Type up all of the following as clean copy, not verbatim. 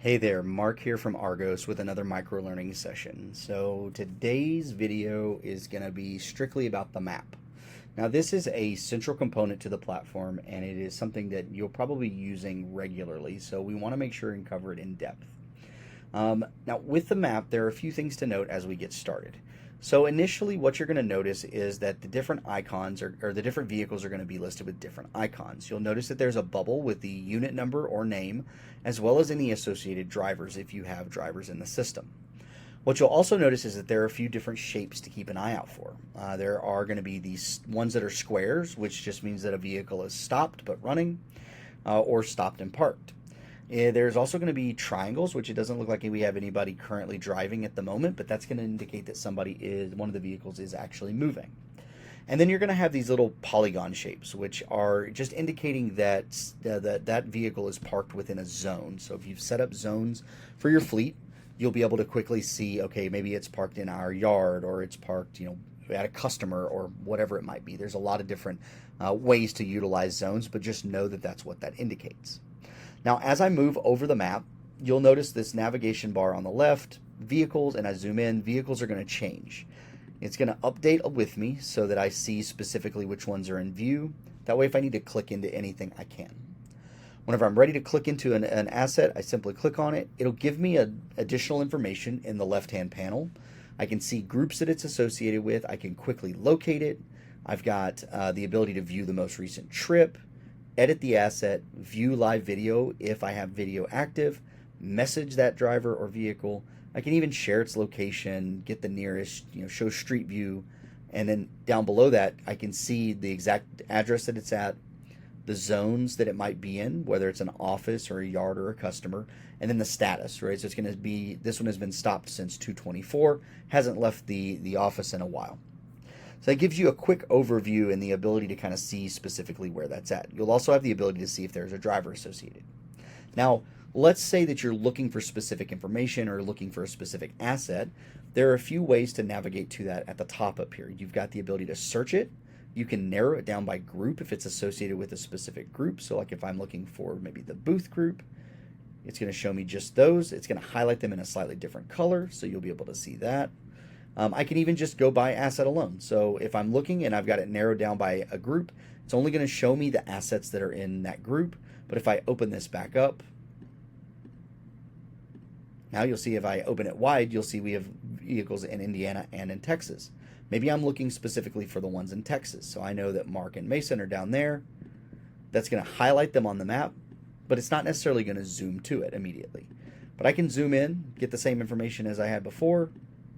Hey there, Mark here from Argos with another micro-learning session. So today's video is going to be strictly about the map. Now this is a central component to the platform and it is something that you'll probably be using regularly, so we want to make sure and cover it in depth. Now with the map, there are a few things to note as we get started. So initially what you're going to notice is that the different icons or the different vehicles are going to be listed with different icons. You'll notice that there's a bubble with the unit number or name, as well as any associated drivers if you have drivers in the system. What you'll also notice is that there are a few different shapes to keep an eye out for. There are going to be these ones that are squares, which just means that a vehicle is stopped but running, or stopped and parked. There's also going to be triangles, which it doesn't look like we have anybody currently driving at the moment, but that's going to indicate that one of the vehicles is actually moving. And then you're going to have these little polygon shapes, which are just indicating that that vehicle is parked within a zone. So if you've set up zones for your fleet, you'll be able to quickly see, okay, maybe it's parked in our yard, or it's parked, at a customer, or whatever it might be. There's a lot of different ways to utilize zones, but just know that that's what that indicates. Now, as I move over the map, you'll notice this navigation bar on the left, vehicles, and I zoom in, vehicles are going to change. It's going to update with me so that I see specifically which ones are in view. That way, if I need to click into anything, I can. Whenever I'm ready to click into an asset, I simply click on it. It'll give me additional information in the left-hand panel. I can see groups that it's associated with. I can quickly locate it. I've got the ability to view the most recent trip, edit the asset, view live video if I have video active, message that driver or vehicle. I can even share its location, get the nearest, show street view, and then down below that I can see the exact address that it's at, the zones that it might be in, whether it's an office or a yard or a customer, and then the status, right? So it's going to be, this one has been stopped since 2/24, hasn't left the office in a while. So that gives you a quick overview and the ability to kind of see specifically where that's at. You'll also have the ability to see if there's a driver associated. Now, let's say that you're looking for specific information or looking for a specific asset. There are a few ways to navigate to that at the top up here. You've got the ability to search it. You can narrow it down by group if it's associated with a specific group. So like if I'm looking for maybe the booth group, it's going to show me just those. It's going to highlight them in a slightly different color, so you'll be able to see that. I can even just go by asset alone. So if I'm looking and I've got it narrowed down by a group, it's only going to show me the assets that are in that group. But if I open this back up, now you'll see if I open it wide, you'll see we have vehicles in Indiana and in Texas. Maybe I'm looking specifically for the ones in Texas. So I know that Mark and Mason are down there. That's going to highlight them on the map, but it's not necessarily going to zoom to it immediately. But I can zoom in, get the same information as I had before,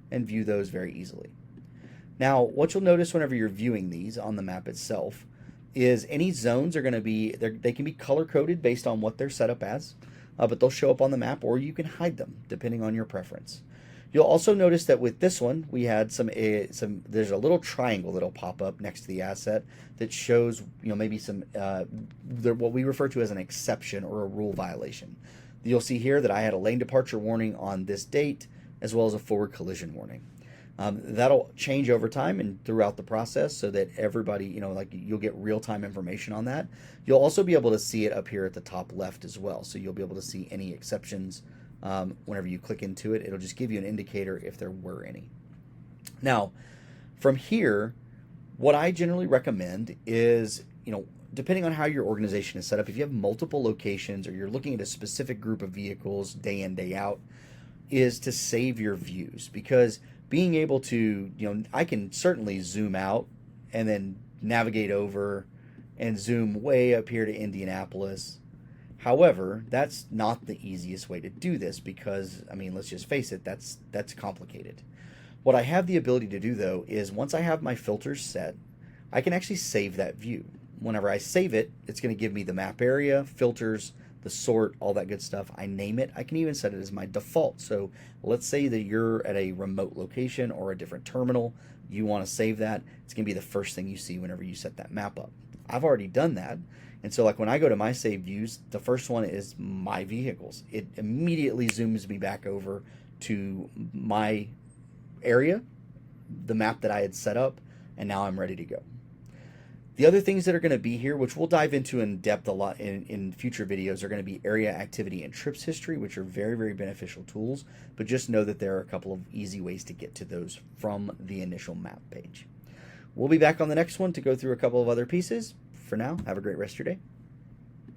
and view those very easily. Now, what you'll notice whenever you're viewing these on the map itself is any zones are going to be, they can be color-coded based on what they're set up as, but they'll show up on the map, or you can hide them depending on your preference. You'll also notice that with this one, we had there's a little triangle that'll pop up next to the asset that shows, maybe some, what we refer to as an exception or a rule violation. You'll see here that I had a lane departure warning on this date, as well as a forward collision warning. That'll change over time and throughout the process so that everybody, you'll get real-time information on that. You'll also be able to see it up here at the top left as well. So you'll be able to see any exceptions whenever you click into it. It'll just give you an indicator if there were any. Now, from here, what I generally recommend is, depending on how your organization is set up, if you have multiple locations or you're looking at a specific group of vehicles day in, day out, is to save your views, because being able to, I can certainly zoom out and then navigate over and zoom way up here to Indianapolis. However, that's not the easiest way to do this because, let's just face it, that's complicated. What I have the ability to do though is once I have my filters set, I can actually save that view. Whenever I save it, it's going to give me the map area, filters, the sort, all that good stuff. I name it. I can even set it as my default. So let's say that you're at a remote location or a different terminal. You want to save that. It's going to be the first thing you see whenever you set that map up. I've already done that. And so like when I go to my save views, the first one is my vehicles. It immediately zooms me back over to my area, the map that I had set up, and now I'm ready to go. The other things that are going to be here, which we'll dive into in depth a lot in future videos, are going to be area activity and trips history, which are very, very beneficial tools. But just know that there are a couple of easy ways to get to those from the initial map page. We'll be back on the next one to go through a couple of other pieces. For now, have a great rest of your day.